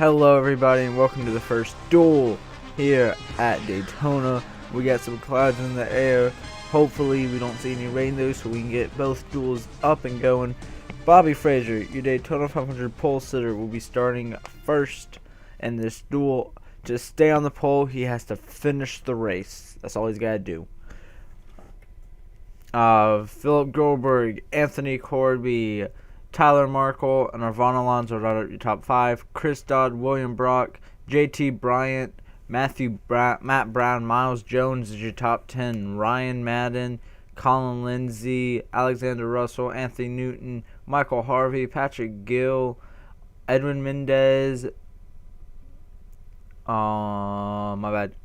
Hello everybody and welcome to the first duel here at Daytona. We got some clouds in the air. Hopefully we don't see any rain though, so we can get both duels up and going. Bobby Fraser, your Daytona 500 pole sitter, will be starting first in this duel. To stay on the pole, he has to finish the race. That's all he's got to do. Philip Goldberg, Anthony Corby, Tyler Markle, and Arvon Alonso are at your top 5. Chris Dodd, William Brock, JT Bryant, Matt Brown, Miles Jones is your top 10. Ryan Madden, Colin Lindsay, Alexander Russell, Anthony Newton, Michael Harvey, Patrick Gill, Edwin Mendez,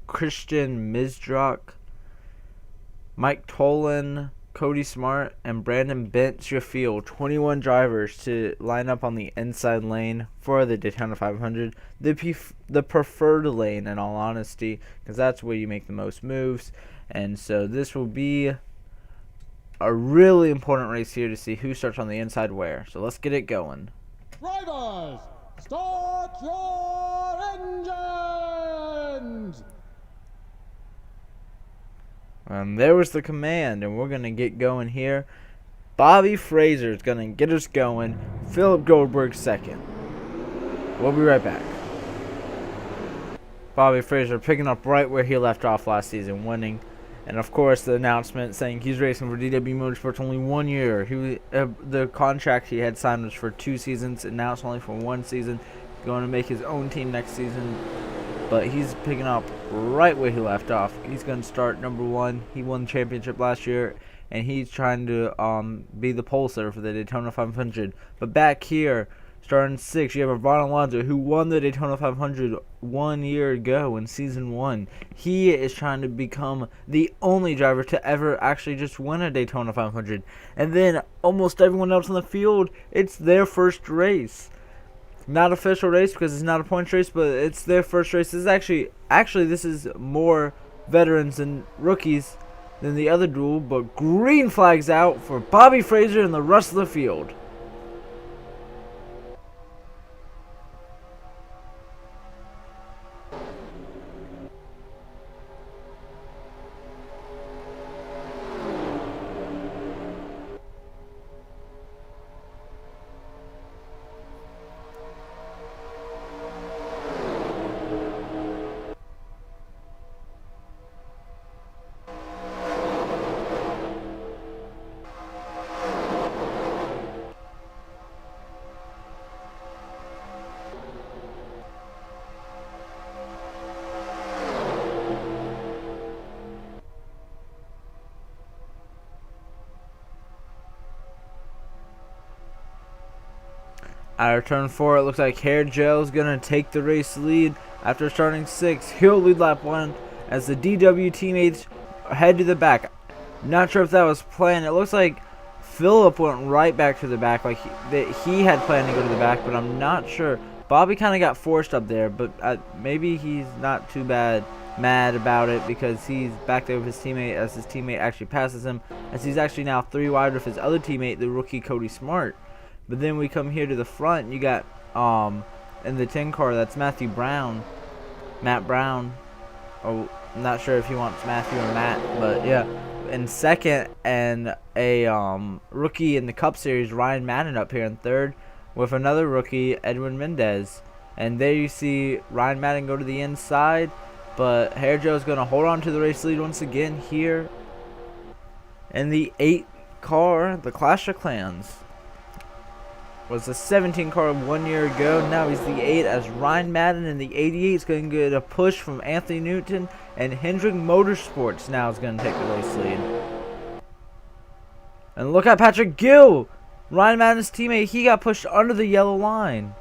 Christian Misdrock, Mike Tolan, Cody Smart, and Brandon Bent's your field. 21 drivers to line up on the inside lane for the Daytona 500. The preferred lane, in all honesty, because that's where you make the most moves. And so this will be a really important race here to see who starts on the inside where. So let's get it going. Drivers, start your engines! There was the command, and we're going to get going here. Bobby Fraser is going to get us going. Philip Goldberg second. We'll be right back. Bobby Fraser picking up right where he left off last season, winning. And of course the announcement saying he's racing for DW Motorsports only 1 year. The contract he had signed was for 2 seasons, and now it's only for 1 season. He's going to make his own team next season. But he's picking up right where he left off. He's going to start number 1. He won the championship last year, and he's trying to be the pole sitter for the Daytona 500. But back here, starting 6, you have Arvon Alonso, who won the Daytona 500 1 year ago in season 1. He is trying to become the only driver to ever actually just win a Daytona 500. And then almost everyone else in the field, it's their first race. Not official race because it's not a points race, but it's their first race. This is actually this is more veterans and rookies than the other duel, but green flags out for Bobby Fraser and the rest of the field. Out of turn 4, it looks like Hair Gel's going to take the race lead. After starting 6, he'll lead lap 1 as the DW teammates head to the back. Not sure if that was planned. It looks like Philip went right back to the back, like he had planned to go to the back, but I'm not sure. Bobby kind of got forced up there, but maybe he's not too mad about it because he's back there with his teammate as his teammate actually passes him, as he's actually now 3 wide with his other teammate, the rookie Cody Smart. But then we come here to the front, and you got, in the 10 car, that's Matt Brown. Oh, I'm not sure if he wants Matthew or Matt, but yeah. In second, and a rookie in the Cup Series, Ryan Madden up here in third, with another rookie, Edwin Mendez. And there you see Ryan Madden go to the inside, but Hair Joe's going to hold on to the race lead once again here. In the 8 car, the Clash of Clans. Was the 17 car 1 year ago. Now he's the 8 as Ryan Madden in the 88 is going to get a push from Anthony Newton, and Hendrick Motorsports now is going to take the race lead. And look at Patrick Gill, Ryan Madden's teammate. He got pushed under the yellow line.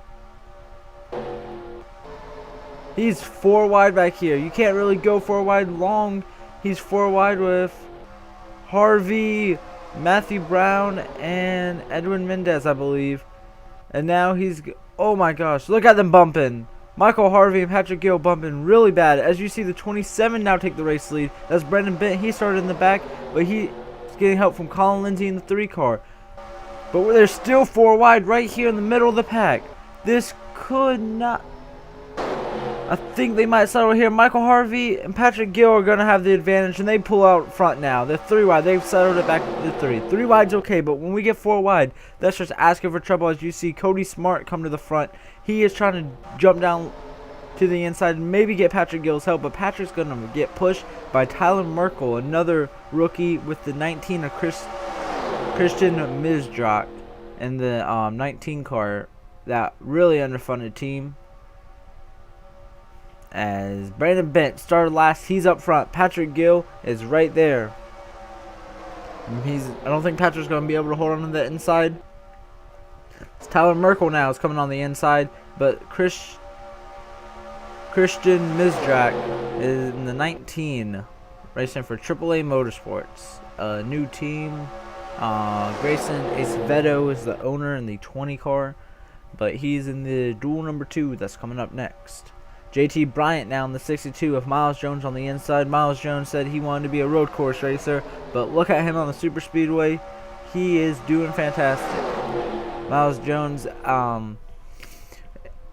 He's 4 wide back here. You can't really go 4 wide long. He's 4 wide with Harvey, Matthew Brown, and Edwin Mendez, I believe. And now he's, oh my gosh, look at them bumping. Michael Harvey and Patrick Gill bumping really bad. As you see, the 27 now take the race lead. That's Brendan Bent. He started in the back, but he's getting help from Colin Lindsay in the 3 car. But they're still 4 wide right here in the middle of the pack. This could not, I think they might settle here. Michael Harvey and Patrick Gill are going to have the advantage, and they pull out front now. They're 3 wide. They've settled it back to 3. 3 wide's okay, but when we get 4 wide, that's just asking for trouble. As you see Cody Smart come to the front. He is trying to jump down to the inside and maybe get Patrick Gill's help, but Patrick's going to get pushed by Tyler Merkel, another rookie with the 19 of Christian Mizdrak and the 19 car. That really underfunded team. As Brandon Bent started last, he's up front. Patrick Gill is right there. I don't think Patrick's going to be able to hold on to the inside. It's Tyler Merkel now is coming on the inside, but Christian Mizdrak is in the 19, racing for AAA Motorsports, a new team. Grayson Acevedo is the owner in the 20 car, but he's in the duel number 2 that's coming up next. JT Bryant now in the 62 with Miles Jones on the inside. Miles Jones said he wanted to be a road course racer, but look at him on the super speedway. He is doing fantastic. Miles Jones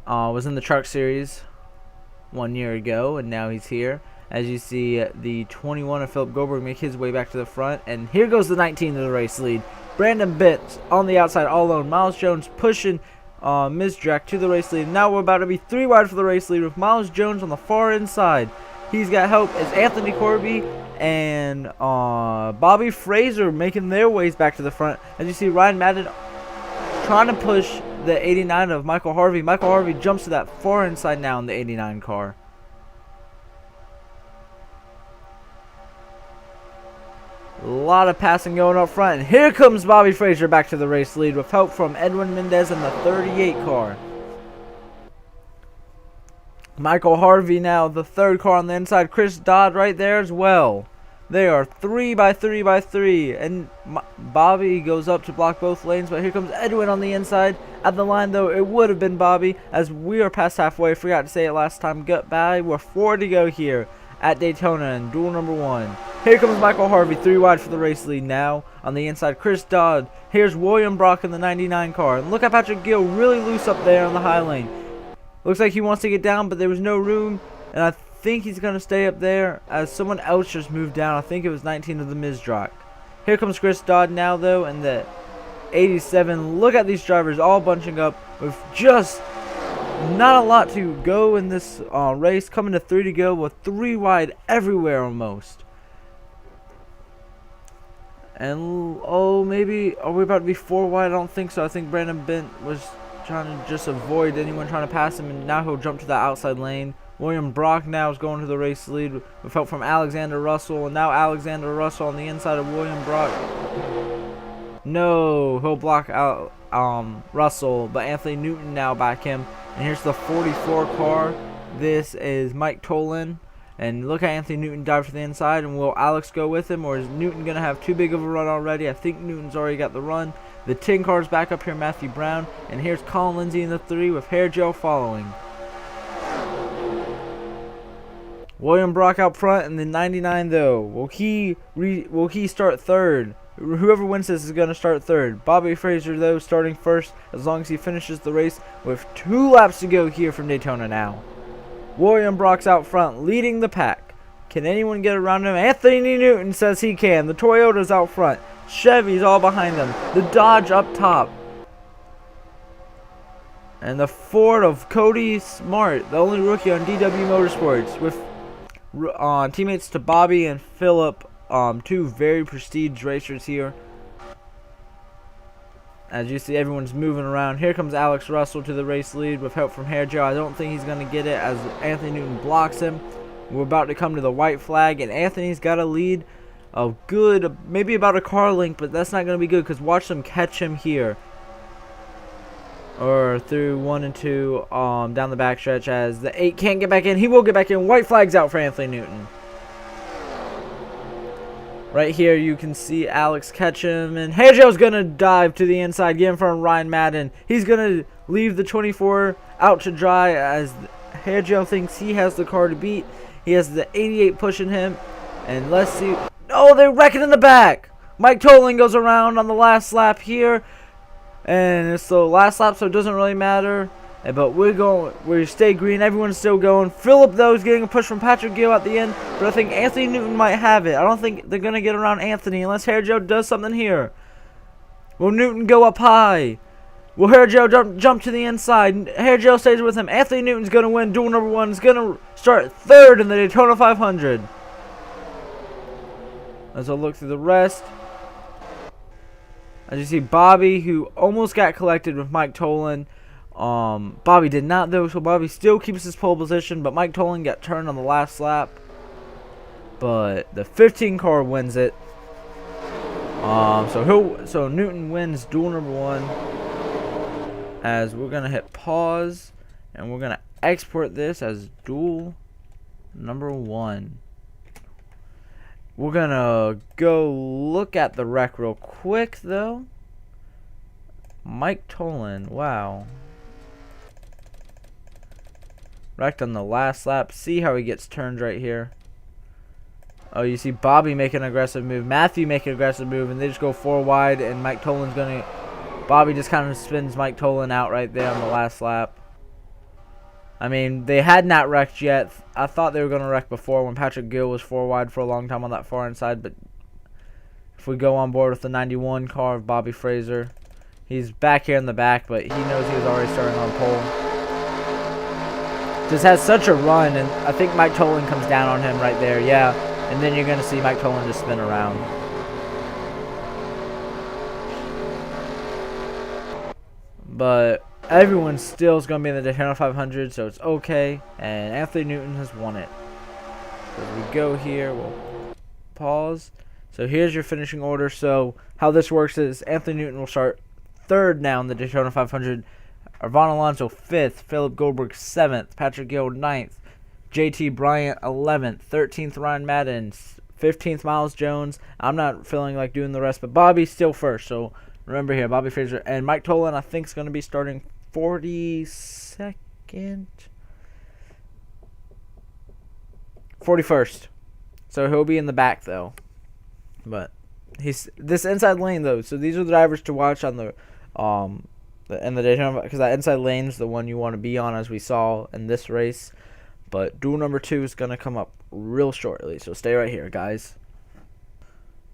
was in the Truck Series 1 year ago, and now he's here. As you see the 21 of Philip Goldberg make his way back to the front, and here goes the 19 to the race lead. Brandon Bent on the outside all alone. Miles Jones pushing Mizdrak to the race lead. Now we're about to be 3 wide for the race lead with Miles Jones on the far inside. He's got help as Anthony Corby and Bobby Fraser making their ways back to the front. As you see Ryan Madden trying to push the 89 of Michael Harvey. Michael Harvey jumps to that far inside now in the 89 car. A lot of passing going up front. And here comes Bobby Fraser back to the race lead with help from Edwin Mendez in the 38 car. Michael Harvey now, the 3rd car on the inside. Chris Dodd right there as well. They are 3 by 3 by 3. And Bobby goes up to block both lanes. But here comes Edwin on the inside. At the line, though, it would have been Bobby. As we are past halfway. Forgot to say it last time. Goodbye. We're 4 to go here at Daytona in duel number 1. Here comes Michael Harvey, 3 wide for the race lead now. On the inside, Chris Dodd. Here's William Brock in the 99 car. And look at Patrick Gill, really loose up there on the high lane. Looks like he wants to get down, but there was no room. And I think he's going to stay up there as someone else just moved down. I think it was 19 of the Mizdrak. Here comes Chris Dodd now, though, in the 87. Look at these drivers all bunching up with just not a lot to go in this race. Coming to 3 to go with 3 wide everywhere almost. And maybe are we about to be 4 wide? I don't think so. I think Brandon Bent was trying to just avoid anyone trying to pass him, and now he'll jump to the outside lane. William Brock now is going to the race lead with help from Alexander Russell, and now Alexander Russell on the inside of William Brock. No, he'll block out Russell, but Anthony Newton now back him. And here's the 44 car. This is Mike Tolan. And look at Anthony Newton dive to the inside. And will Alex go with him, or is Newton going to have too big of a run already? I think Newton's already got the run. The 10 car's back up here, Matthew Brown. And here's Colin Lindsay in the 3 with Hair Gel following. William Brock out front in the 99 though. Will he start 3rd? Whoever wins this is going to start 3rd. Bobby Fraser though starting 1st as long as he finishes the race with 2 laps to go here from Daytona now. William Brock's out front leading the pack. Can anyone get around him? Anthony Newton says he can. The Toyota's out front. Chevy's all behind them. The Dodge up top. And the Ford of Cody Smart, the only rookie on DW Motorsports, with teammates to Bobby and Philip, 2 very prestige racers here. As you see, everyone's moving around. Here comes Alex Russell to the race lead with help from Hair Gel. I don't think he's going to get it as Anthony Newton blocks him. We're about to come to the white flag, and Anthony's got a lead of good, maybe about a car length, but that's not going to be good because watch them catch him here. Or through 1 and 2 down the backstretch as the 8 can't get back in. He will get back in. White flag's out for Anthony Newton. Right here you can see Alex catch him, and Hairgel's going to dive to the inside, get in front of Ryan Madden. He's going to leave the 24 out to dry as Hairgel thinks he has the car to beat. He has the 88 pushing him, and let's see. Oh, they're wrecking in the back. Mike Tolan goes around on the last lap here, and it's the last lap, so it doesn't really matter. But we stay green. Everyone's still going. Phillip, though, is getting a push from Patrick Gill at the end. But I think Anthony Newton might have it. I don't think they're going to get around Anthony unless Hair Joe does something here. Will Newton go up high? Will Hair Joe jump to the inside? Hair Joe stays with him. Anthony Newton's going to win. Duel number 1 is going to start third in the Daytona 500. As I look through the rest, as you see Bobby, who almost got collected with Mike Tolan. Bobby did not, though, so Bobby still keeps his pole position, but Mike Tolan got turned on the last lap. But the 15 car wins it. So Newton wins duel number 1. As we're gonna hit pause, and we're gonna export this as duel number 1. We're gonna go look at the wreck real quick, though. Mike Tolan, wow. Wrecked on the last lap. See how he gets turned right here. Oh, you see Bobby make an aggressive move. Matthew make an aggressive move, and they just go 4 wide, and Mike Tolan's gonna... Bobby just kind of spins Mike Tolan out right there on the last lap. I mean, they had not wrecked yet. I thought they were going to wreck before when Patrick Gill was 4 wide for a long time on that far inside. But if we go on board with the 91 car of Bobby Fraser, he's back here in the back, but he knows he was already starting on pole. Just has such a run, and I think Mike Tolan comes down on him right there. Yeah, and then you're going to see Mike Tolan just spin around. But everyone still is going to be in the Daytona 500, so it's okay. And Anthony Newton has won it. So as we go here, we'll pause. So here's your finishing order. So how this works is Anthony Newton will start 3rd now in the Daytona 500. Arvon Alonso 5th. Phillip Goldberg 7th. Patrick Gill 9th. JT Bryant 11th. 13th Ryan Madden. 15th Miles Jones. I'm not feeling like doing the rest, but Bobby's still first. So remember here, Bobby Fraser and Mike Tolan, I think, is going to be starting 42nd, 41st. So he'll be in the back though. But he's this inside lane though. So these are the drivers to watch on the in the Daytona, because that inside lane is the one you want to be on, as we saw in this race. But duel number 2 is going to come up real shortly. So stay right here, guys.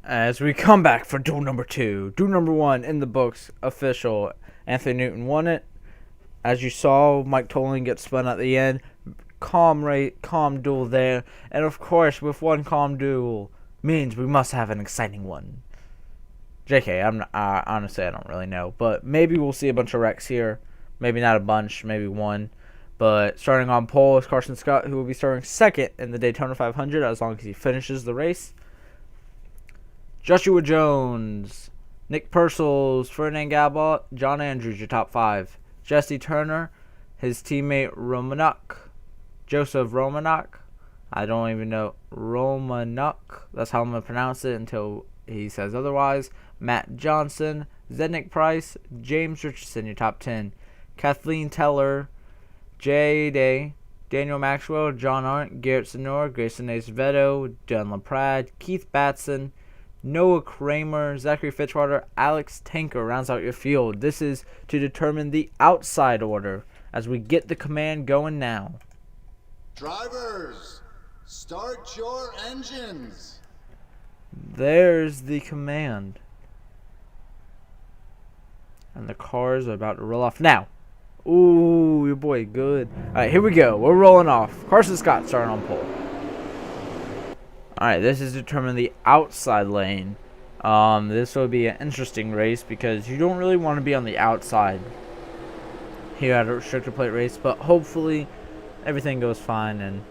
As we come back for duel number 2. Duel number 1 in the books, official. Anthony Newton won it. As you saw, Mike Tolan gets spun at the end. Calm duel there. And of course, with one calm duel, means we must have an exciting one. JK, honestly, I don't really know. But maybe we'll see a bunch of wrecks here. Maybe not a bunch, maybe one. But starting on pole is Carson Scott, who will be starting 2nd in the Daytona 500 as long as he finishes the race. Joshua Jones, Nick Purcell, Ferdinand Gabot, John Andrews, your top 5. Jesse Turner, his teammate Romanuk, Joseph Romanuk. I don't even know. Romanuk. That's how I'm going to pronounce it until he says otherwise. Matt Johnson, Zednick Price, James Richardson, your top 10. Kathleen Teller, Jay Day, Daniel Maxwell, John Arndt, Garrett Sonor, Grayson Acevedo, Dylan LaPrade, Keith Batson, Noah Kramer, Zachary Fitzwater, Alex Tanker rounds out your field. This is to determine the outside order as we get the command going now. Drivers, start your engines. There's the command. And the cars are about to roll off now. Ooh, your boy, good. Alright, here we go. We're rolling off. Carson Scott starting on pole. Alright, this is determining the outside lane. This will be an interesting race because you don't really want to be on the outside here at a restrictor plate race, but hopefully everything goes fine and,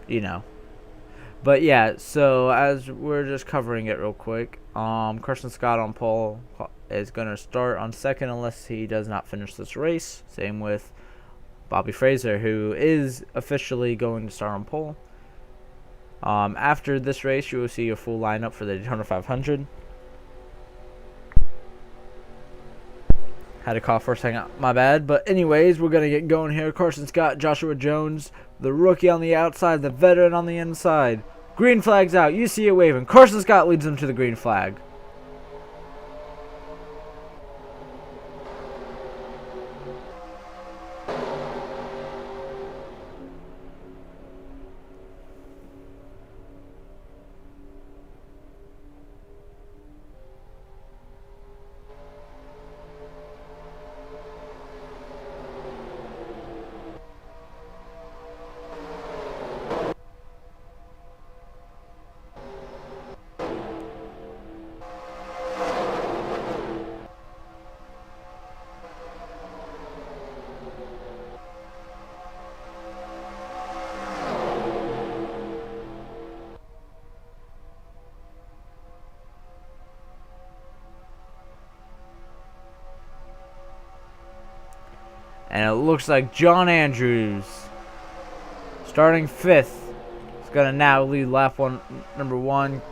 you know. But yeah, so as we're just covering it real quick, Carson Scott on pole is going to start on 2nd unless he does not finish this race. Same with Bobby Fraser, who is officially going to start on pole. After this race, you will see a full lineup for the Daytona 500. Had a cough for a second, my bad. But anyways, we're going to get going here. Carson Scott, Joshua Jones, the rookie on the outside, the veteran on the inside. Green flag's out. You see it waving. Carson Scott leads them to the green flag. And it looks like John Andrews, starting 5th, is going to now lead lap number 1.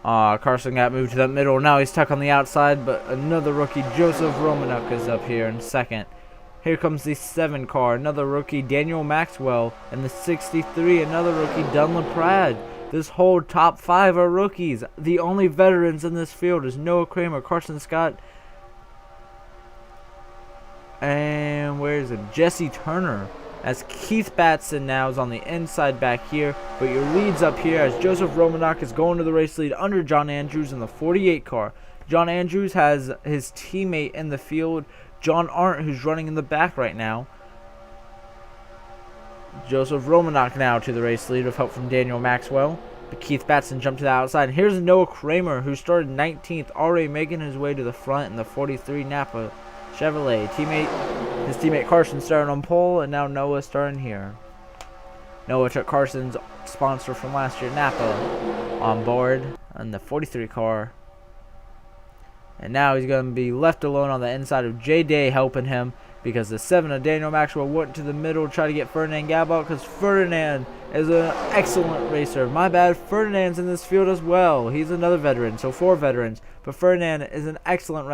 Carson got moved to the middle. Now he's stuck on the outside, but another rookie, Joseph Romanuk, is up here in 2nd. Here comes the 7 car, another rookie, Daniel Maxwell, and the 63, another rookie, Dunlap Pratt. This whole top 5 are rookies. The only veterans in this field is Noah Kramer, Carson Scott, and where is it? Jesse Turner. As Keith Batson now is on the inside back here, but your lead's up here as Joseph Romanuk is going to the race lead under John Andrews in the 48 car. John Andrews has his teammate in the field, John Arndt, who's running in the back right now. Joseph Romanuk now to the race lead with help from Daniel Maxwell. But Keith Batson jumped to the outside. And here's Noah Kramer, who started 19th, already making his way to the front in the 43 Napa Chevrolet. His teammate Carson started on pole, and now Noah starting here. Noah took Carson's sponsor from last year, Napa, on board on the 43 car. And now he's going to be left alone on the inside of J Day helping him, because the 7 of Daniel Maxwell went to the middle to try to get Ferdinand Gabot, because Ferdinand is an excellent racer. My bad, Ferdinand's in this field as well. He's another veteran, so 4 veterans. But Ferdinand is an excellent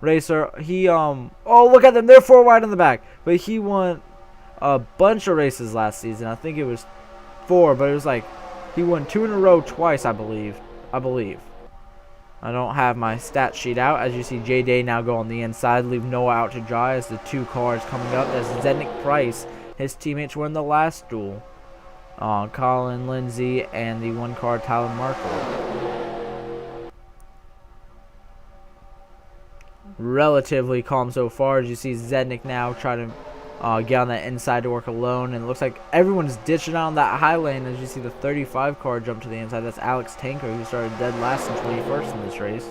racer. He oh, look at them, they're 4 wide in the back. But he won a bunch of races last season. I think it was 4, but it was like he won 2 in a row twice, I believe. I don't have my stat sheet out. As you see, J Day now go on the inside, leave Noah out to dry as the 2 cars coming up. As Zednick Price, his teammates were in the last duel. Colin Lindsay and the 1 car Tyler Markle. Relatively calm so far, as you see Zednick now try to get on that inside to work alone, and it looks like everyone's ditching out on that high lane. As you see the 35 car jump to the inside. That's Alex Tanker, who started dead last and 21st in this race.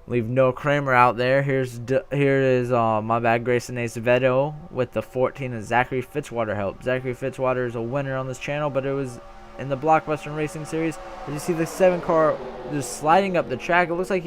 Leave Noah Kramer out there. Here is my bad, Grayson Acevedo with the 14 of Zachary Fitzwater help. Zachary Fitzwater is a winner on this channel, but it was in the Blockbuster Racing Series. As you see the 7 car just sliding up the track, it looks like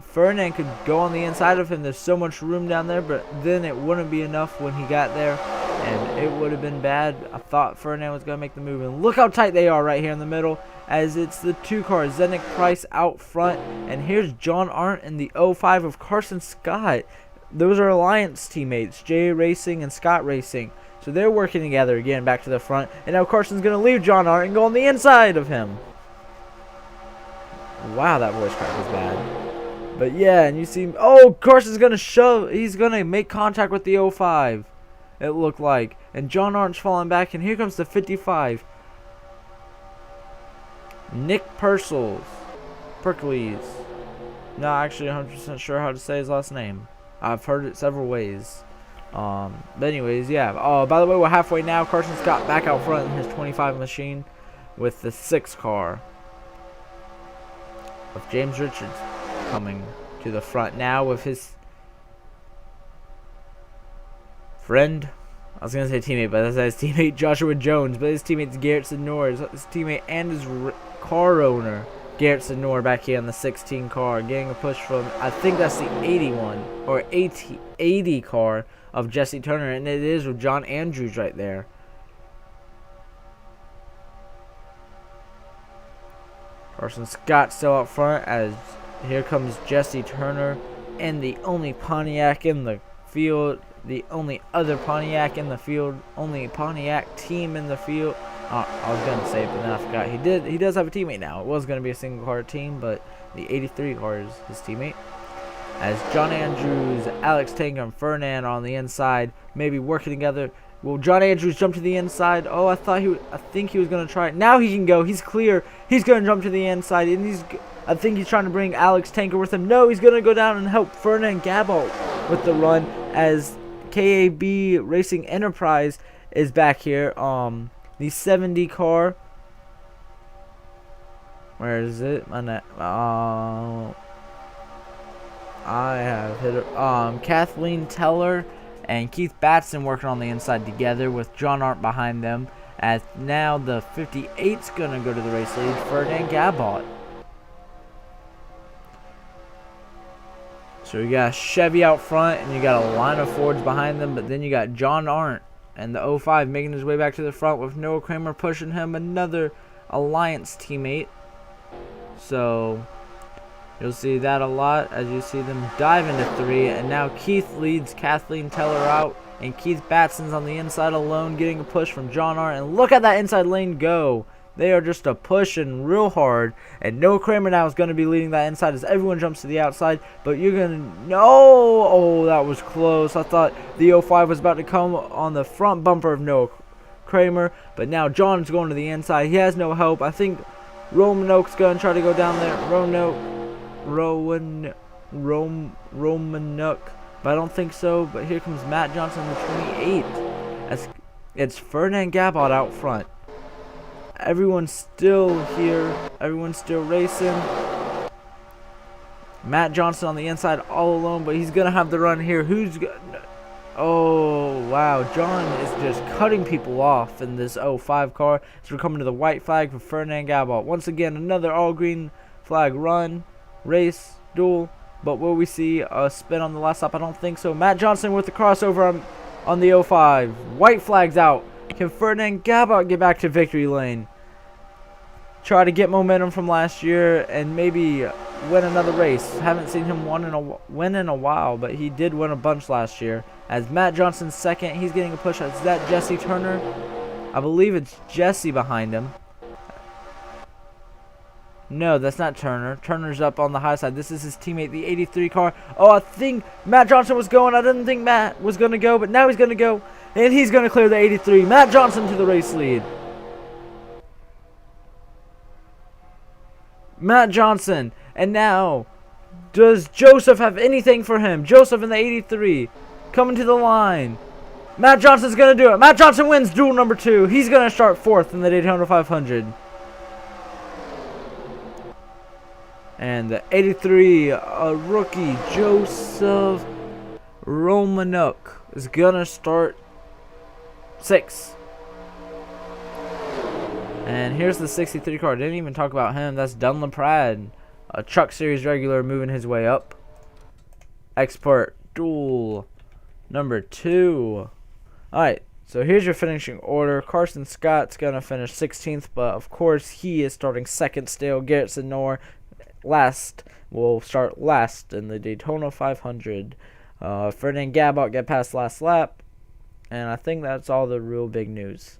Ferdinand could go on the inside of him. There's so much room down there, but then it wouldn't be enough when he got there, and it would have been bad. I thought Ferdinand was going to make the move, and look how tight they are right here in the middle, as it's the 2 cars, Zednick Price out front, and here's John Arndt in the 05 of Carson Scott. Those are Alliance teammates, J Racing and Scott Racing, so they're working together again back to the front, and now Carson's going to leave John Arndt and go on the inside of him. Wow, that voice crack was bad. But yeah, and you see, oh, Carson's going to shove, he's going to make contact with the 05, it looked like. And John Arndt's falling back, and here comes the 55. Nick Perkles. Not actually 100% sure how to say his last name. I've heard it several ways. But anyways, yeah. Oh, by the way, we're halfway now. Carson Scott back out front in his 25 machine with the 6 car of James Richards coming to the front now with his friend. I was going to say teammate, but that's his teammate Joshua Jones. But his teammate's Garrett Senor. His teammate and his car owner, Garrett Senor, back here on the 16 car. Getting a push from, I think that's the 81 or 80 car of Jesse Turner. And it is with John Andrews right there. Carson Scott still up front, as here comes Jesse Turner and the only Pontiac in the field, the only other Pontiac in the field, only Pontiac team in the field. I was going to say it, but then I forgot. He does have a teammate now. It was going to be a single car team, but the 83 car is his teammate. As John Andrews, Alex Tanker, and Ferdinand are on the inside, maybe working together. Will John Andrews jump to the inside? Oh, I think he was going to try it. Now he can go. He's clear. He's going to jump to the inside, and I think he's trying to bring Alex Tanker with him. No, he's going to go down and help Ferdinand Gabot with the run, as KAB Racing Enterprise is back here. The 70 car. Where is it? I have hit her. Kathleen Teller and Keith Batson working on the inside together with John Arndt behind them. As now the 58's going to go to the race lead, Ferdinand Gabot. So you got Chevy out front, and you got a line of Fords behind them, but then you got John Arndt and the 05 making his way back to the front with Noah Kramer pushing him, another Alliance teammate. So you'll see that a lot as you see them dive into 3, and now Keith leads Kathleen Teller out, and Keith Batson's on the inside alone getting a push from John Arndt, and look at that inside lane go. They are just pushing real hard, and Noah Kramer now is going to be leading that inside as everyone jumps to the outside, but you're going to... No! Oh, that was close. I thought the 05 was about to come on the front bumper of Noah Kramer, but now John's going to the inside. He has no help. I think Romanoke's going to try to go down there. Romanoke, but I don't think so. But here comes Matt Johnson, the 28th. It's Ferdinand Gabot out front. Everyone's still here. Everyone's still racing. Matt Johnson on the inside all alone, but he's going to have the run here. Oh, wow. John is just cutting people off in this 05 car. So we're coming to the white flag for Ferdinand Gabot. Once again, another all-green flag run, race, duel. But will we see a spin on the last lap? I don't think so. Matt Johnson with the crossover on the 05. White flag's out. Can Ferdinand Gabot get back to victory lane? Try to get momentum from last year and maybe win another race. Haven't seen him win in a while, but he did win a bunch last year. As Matt Johnson's second, he's getting a push. Is that Jesse Turner? I believe it's Jesse behind him. No, that's not Turner. Turner's up on the high side. This is his teammate, the 83 car. Oh, I think Matt Johnson was going. I didn't think Matt was going to go, but now he's going to go. And he's going to clear the 83. Matt Johnson to the race lead. Matt Johnson. And now, does Joseph have anything for him? Joseph in the 83. Coming to the line. Matt Johnson's going to do it. Matt Johnson wins duel number 2. He's going to start 4th in the Daytona 500. And the 83, a rookie, Joseph Romanoke, is going to start 6th. And here's the 63 car. Didn't even talk about him. That's Dunlop Pratt, a Truck Series regular moving his way up. Expert duel number 2. Alright, so here's your finishing order. Carson Scott's going to finish 16th, but of course he is starting 2nd still. Garrett Senor will start last in the Daytona 500. Ferdinand Gabot get past last lap. And I think that's all the real big news.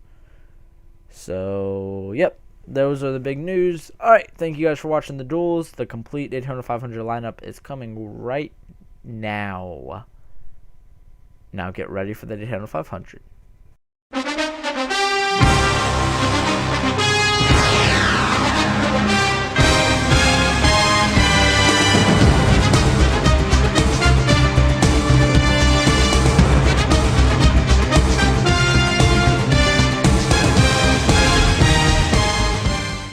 So, yep, those are the big news. Alright, thank you guys for watching the duels. The complete Daytona 500 lineup is coming right now. Now get ready for the Daytona 500.